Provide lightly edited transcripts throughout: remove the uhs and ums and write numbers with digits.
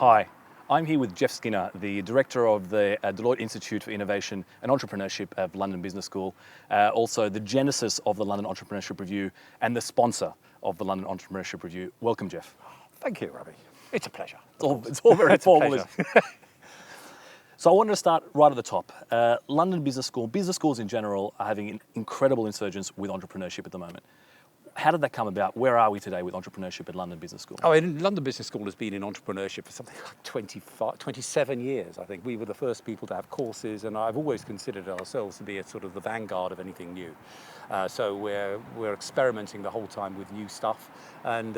Hi, I'm here with Jeff Skinner, the Director of the Deloitte Institute for Innovation and Entrepreneurship at London Business School, also the genesis of the London Entrepreneurship Review and the sponsor of the London Entrepreneurship Review. Welcome, Jeff. Thank you, Rami. It's a pleasure. It's all very formal. Pleasure. So I wanted to start right at the top. London Business School, business schools in general are having an incredible insurgence with entrepreneurship at the moment. How did that come about? Where are we today with entrepreneurship at London Business School? Oh, London Business School has been in entrepreneurship for something like 27 years, I think. We were the first people to have courses, and I've always considered ourselves to be at sort of the vanguard of anything new. So we're experimenting the whole time with new stuff, and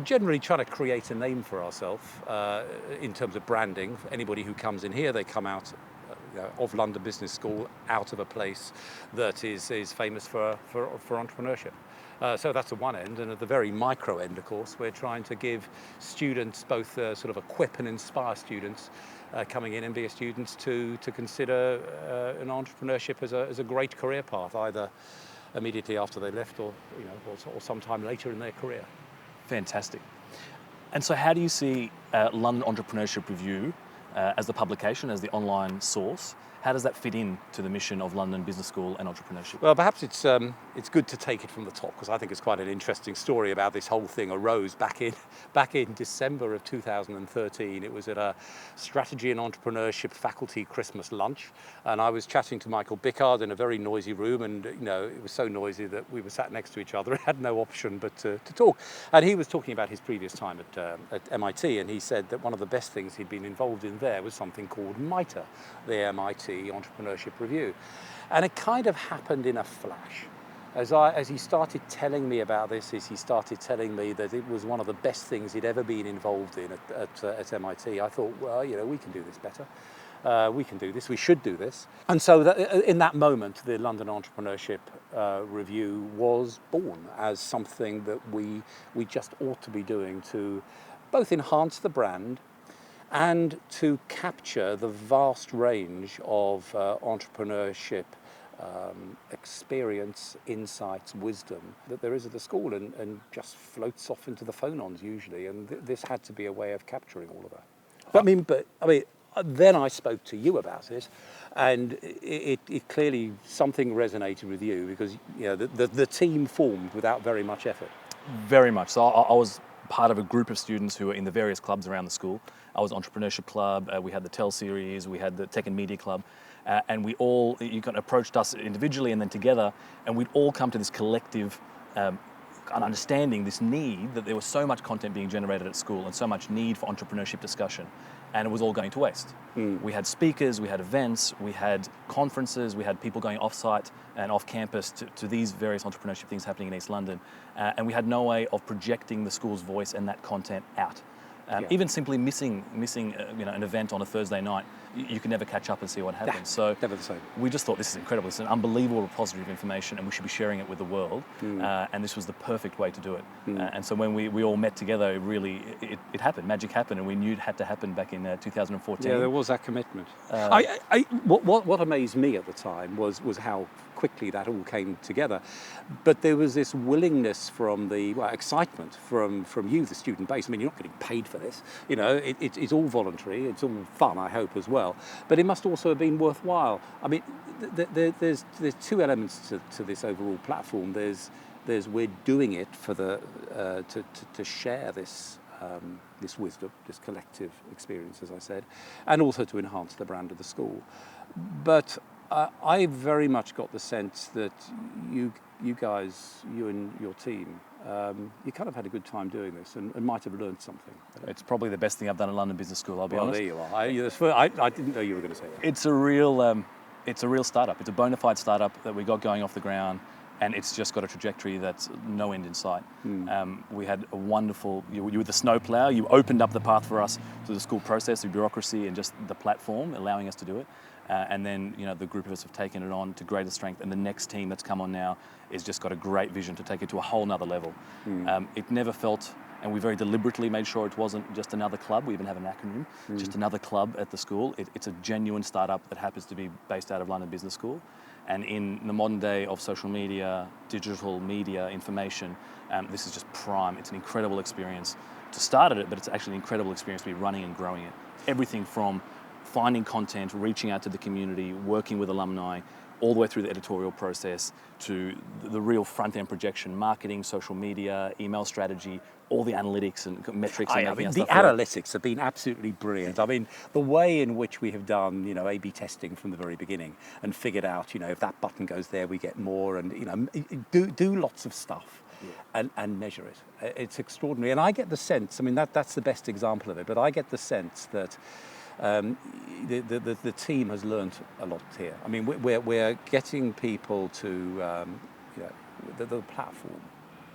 generally trying to create a name for ourselves in terms of branding. Anybody who comes in here, they come out of London Business School out of a place that is famous for entrepreneurship. So that's at one end, and at the very micro end, of course, we're trying to give students both sort of equip and inspire students coming in, MBA students, to consider an entrepreneurship as a great career path, either immediately after they left or sometime later in their career. Fantastic. And so how do you see London Entrepreneurship Review as the publication, as the online source? How does that fit in to the mission of London Business School and entrepreneurship? Well, perhaps it's good to take it from the top, because I think it's quite an interesting story about this whole thing arose back in December of 2013. It was at a strategy and entrepreneurship faculty Christmas lunch, and I was chatting to Michael Bickard in a very noisy room, and it was so noisy that we were sat next to each other and had no option but to talk. And he was talking about his previous time at MIT, and he said that one of the best things he'd been involved in there was something called MITA, the MIT Entrepreneurship Review. And it kind of happened in a flash. As he started telling me about this, he started telling me that it was one of the best things he'd ever been involved in at MIT. I thought, well, we can do this better. We can do this, we should do this. And so in that moment, the London Entrepreneurship Review was born as something that we just ought to be doing to both enhance the brand and to capture the vast range of entrepreneurship experience, insights, wisdom that there is at the school, and just floats off into the phonons usually. And this had to be a way of capturing all of that. But then I spoke to you about it, and it clearly something resonated with you, because the team formed without very much effort. Very much. So I was part of a group of students who were in the various clubs around the school. I was Entrepreneurship Club, we had the TEL series, we had the Tech and Media Club, and you approached us individually and then together, and we'd all come to this collective understanding, this need that there was so much content being generated at school and so much need for entrepreneurship discussion, and it was all going to waste. We had speakers, we had events, we had conferences, we had people going off-site and off-campus to these various entrepreneurship things happening in East London, and we had no way of projecting the school's voice and that content out. Even simply missing an event on a Thursday night, you can never catch up and see what happens. So never the same. We just thought, this is incredible. It's an unbelievable repository of information, and we should be sharing it with the world. And this was the perfect way to do it. And so when we all met together, it happened. Magic happened, and we knew it had to happen back in 2014. Yeah, there was that commitment. What amazed me at the time was how quickly that all came together. But there was this willingness from excitement from you, the student base. You're not getting paid for this. It's all voluntary. It's all fun, I hope, as well. But it must also have been worthwhile. There's two elements to this overall platform. There's we're doing it for to share this wisdom, this collective experience, as I said, and also to enhance the brand of the school. But I very much got the sense that you guys, you and your team, you kind of had a good time doing this and might have learned something. It's probably the best thing I've done at London Business School, I'll be honest. There you are. I didn't know you were going to say that. It's a real startup. It's a bona fide startup that we got going off the ground, and it's just got a trajectory that's no end in sight. We had a wonderful, you were the snowplow, you opened up the path for us through the school process, through bureaucracy, and just the platform allowing us to do it. And then the group of us have taken it on to greater strength, and the next team that's come on now has just got a great vision to take it to a whole nother level. It never felt, and we very deliberately made sure it wasn't just another club. We even have an acronym, just another club at the school. It's a genuine startup that happens to be based out of London Business School. And in the modern day of social media, digital media, information, this is just prime. It's an incredible experience start it, but it's actually an incredible experience to be running and growing it. Everything from finding content, reaching out to the community, working with alumni, all the way through the editorial process to the real front-end projection, marketing, social media, email strategy, all the analytics and metrics. And I making mean, our the stuff work. analytics have been absolutely brilliant. I mean, the way in which we have done, A/B testing from the very beginning and figured out, if that button goes there, we get more, and do lots of stuff. Yeah. And measure it. It's extraordinary, and I get the sense. I mean, that's the best example of it. But I get the sense that the team has learned a lot here. I mean, we're getting people to the platform.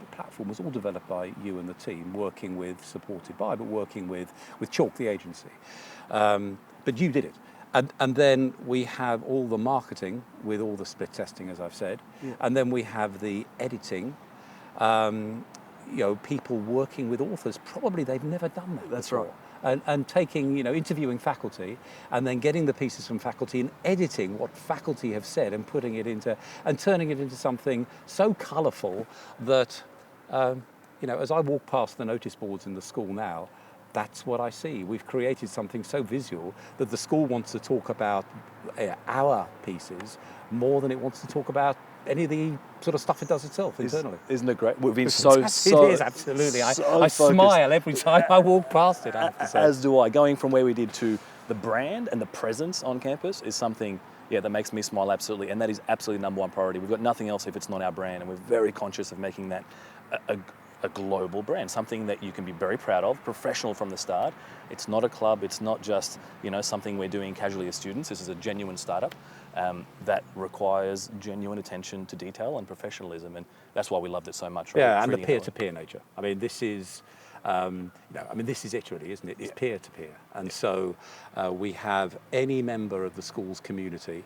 The platform was all developed by you and the team, supported by, but working with Chalk, the agency. But you did it. And then we have all the marketing with all the split testing, as I've said. Yeah. And then we have the editing. People working with authors, probably they've never done that. That's before. right. And taking, interviewing faculty and then getting the pieces from faculty and editing what faculty have said and turning it into something so colourful that, as I walk past the notice boards in the school now, that's what I see. We've created something so visual that the school wants to talk about our pieces more than it wants to talk about any of the sort of stuff it does itself internally. Isn't it great? We've been It is, absolutely. I smile every time I walk past it, I have to say. As do I. Going from where we did to the brand and the presence on campus is something, that makes me smile absolutely. And that is absolutely number one priority. We've got nothing else if it's not our brand. And we're very conscious of making that a global brand, something that you can be very proud of, professional from the start. It's not a club, it's not just something we're doing casually as students. This is a genuine startup that requires genuine attention to detail and professionalism, and that's why we loved it so much. Right? Yeah, and the peer-to-peer nature. I mean, this is this is it really, isn't it? It's peer-to-peer, and so we have any member of the school's community,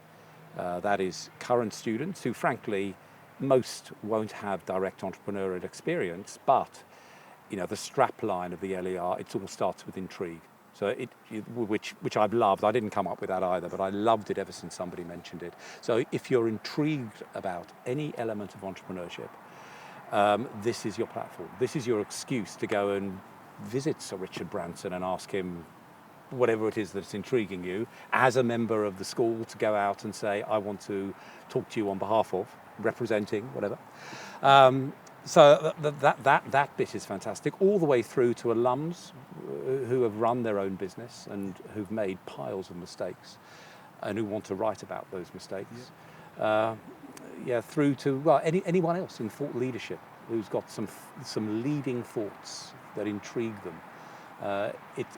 that is current students who, frankly, most won't have direct entrepreneurial experience, but the strap line of the LER, it all starts with intrigue. So which I've loved. I didn't come up with that either, but I loved it ever since somebody mentioned it. So if you're intrigued about any element of entrepreneurship, this is your platform. This is your excuse to go and visit Sir Richard Branson and ask him whatever it is that's intriguing you, as a member of the school, to go out and say, I want to talk to you on behalf of, representing, whatever. So that bit is fantastic, all the way through to alums who have run their own business and who've made piles of mistakes and who want to write about those mistakes. Through to anyone else in thought leadership who's got some leading thoughts that intrigue them.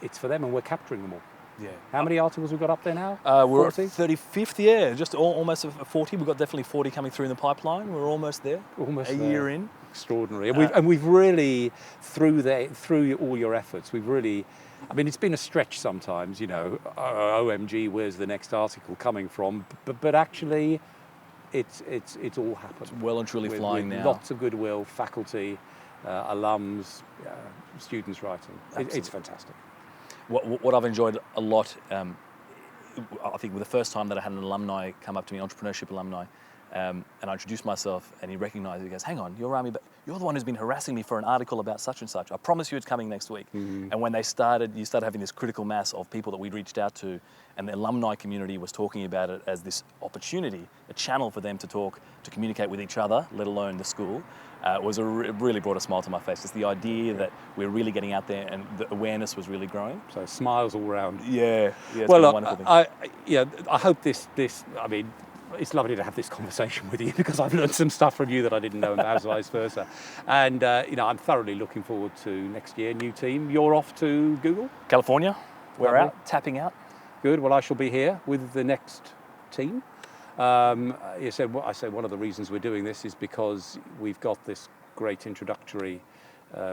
It's for them, and we're capturing them all. Yeah. How many articles we've got up there now? We're 40? At 35th, just almost 40. We've got definitely 40 coming through in the pipeline. We're almost there. A year in. Extraordinary. And we've really, through all your efforts, we've really, I mean, it's been a stretch sometimes, OMG, where's the next article coming from? But actually, it's all happened. It's well and truly flying now. Lots of goodwill, faculty, alums, students writing. It's fantastic. What I've enjoyed a lot, I think, the first time that I had an alumni come up to me, entrepreneurship alumni, and I introduced myself, and he recognised it. He goes, "Hang on, you're Rami, but you're the one who's been harassing me for an article about such and such. I promise you it's coming next week." Mm-hmm. And when you started having this critical mass of people that we'd reached out to, and the alumni community was talking about it as this opportunity, a channel for them to talk, to communicate with each other, let alone the school, really brought a smile to my face. It's the idea that we're really getting out there and the awareness was really growing. So smiles all round. Yeah, it's been a wonderful thing. I hope this, I mean, it's lovely to have this conversation with you because I've learned some stuff from you that I didn't know, and vice versa. And I'm thoroughly looking forward to next year, new team. You're off to Google? California. We're out, tapping out. Good. Well, I shall be here with the next team. I say one of the reasons we're doing this is because we've got this great introductory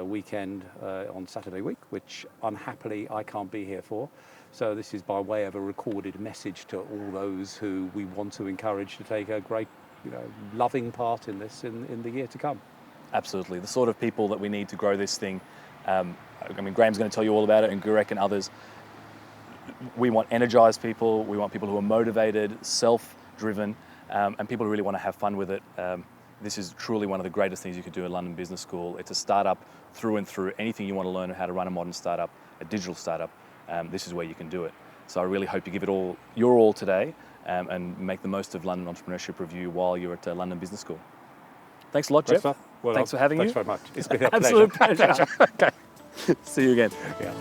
weekend on Saturday week, which unhappily I can't be here for. So this is by way of a recorded message to all those who we want to encourage to take a great, loving part in this in the year to come. Absolutely. The sort of people that we need to grow this thing. Graham's going to tell you all about it, and Gurek and others. We want energized people. We want people who are motivated, self-driven, and people who really want to have fun with it. this is truly one of the greatest things you could do at London Business School. It's a startup through and through. Anything you want to learn how to run a modern startup, a digital startup, this is where you can do it. So I really hope you give it all your all today and make the most of London Entrepreneurship Review while you're at London Business School. Thanks a lot, Jeff. Well, thanks for having Thanks me. very much. It's been a Absolute pleasure. pleasure. Okay. See you again. Yeah.